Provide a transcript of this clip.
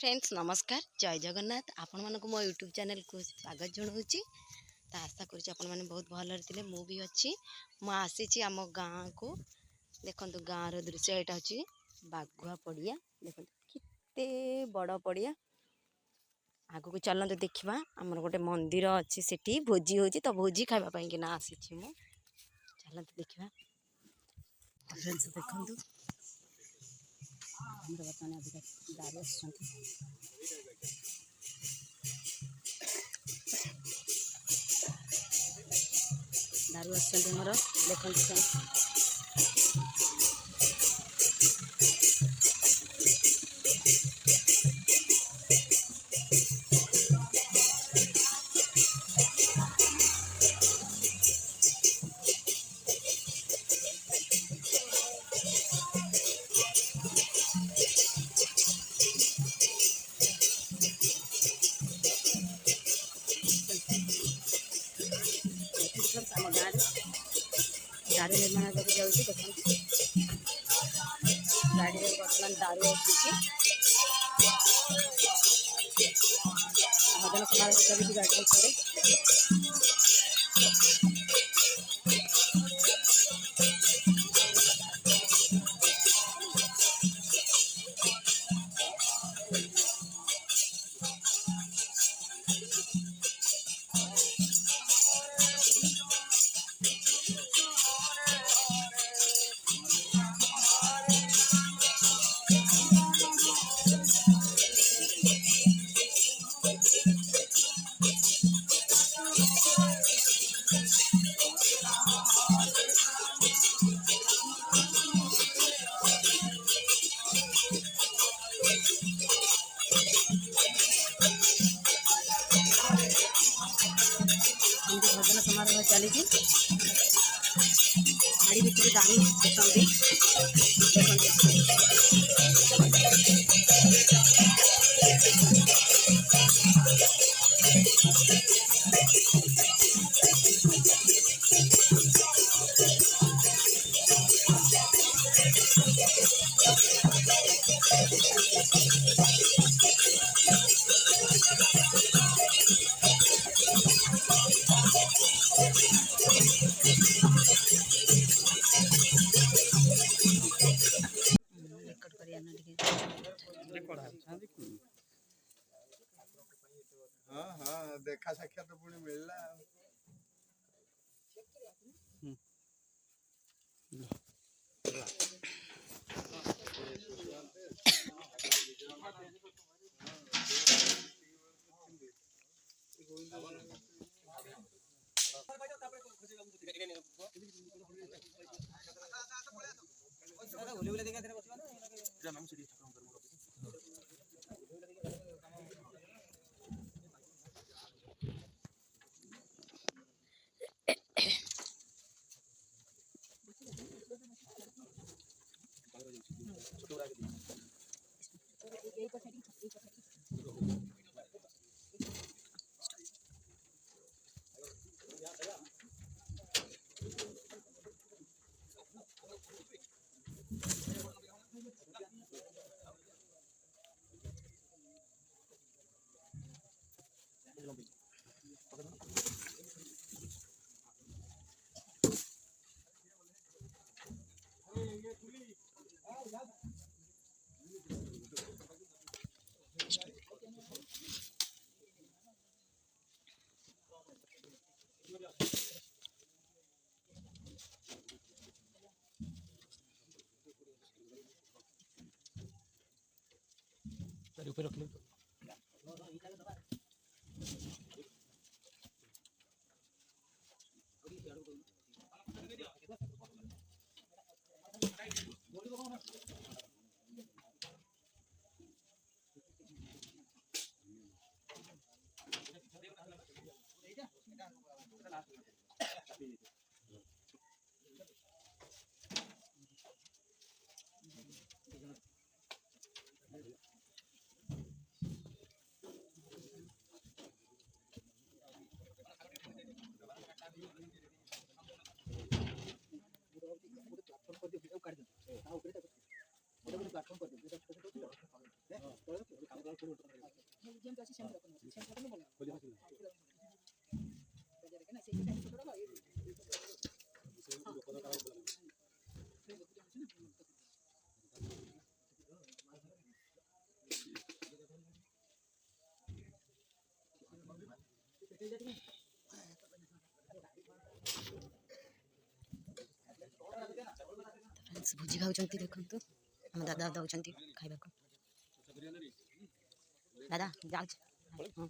Friends नमस्कार जय जगन्नाथ आपण मानक मो यूट्यूब चैनल को स्वागत जनाऊँगी। तो आशा करुँच आपण मैंने बहुत भलरे थे मु भी अच्छी मु आसी आम गाँ को देखु गाँव दृश्य यहाँ हूँ बाघुआ पड़िया देखो केते बड़ पड़िया आगू को चलते देखा आमर गोटे मंदिर अच्छी सेठी भोजी हो तो भोजी खावाई कि आसी चलते देखा फ्रेंड्स देखु बर्तमान अभी दारू दारू आमर देखते आम गाँव दारू निर्माण करके जाऊँगी देखते गाड़ी में बर्तमान दारू आसूसी मदन समारोह करी गाड़ी करे भजन समारोह चली गाड़ी भितर दारू देखते हाँ हाँ देखा साक्षात तो पुणी मिलला ऊपर रख लो प्लाटफॉर्म कर फ्रेंड्स भोजी खाऊंट देखु आम दादा दौरान खावा दादा जाऊँ हाँ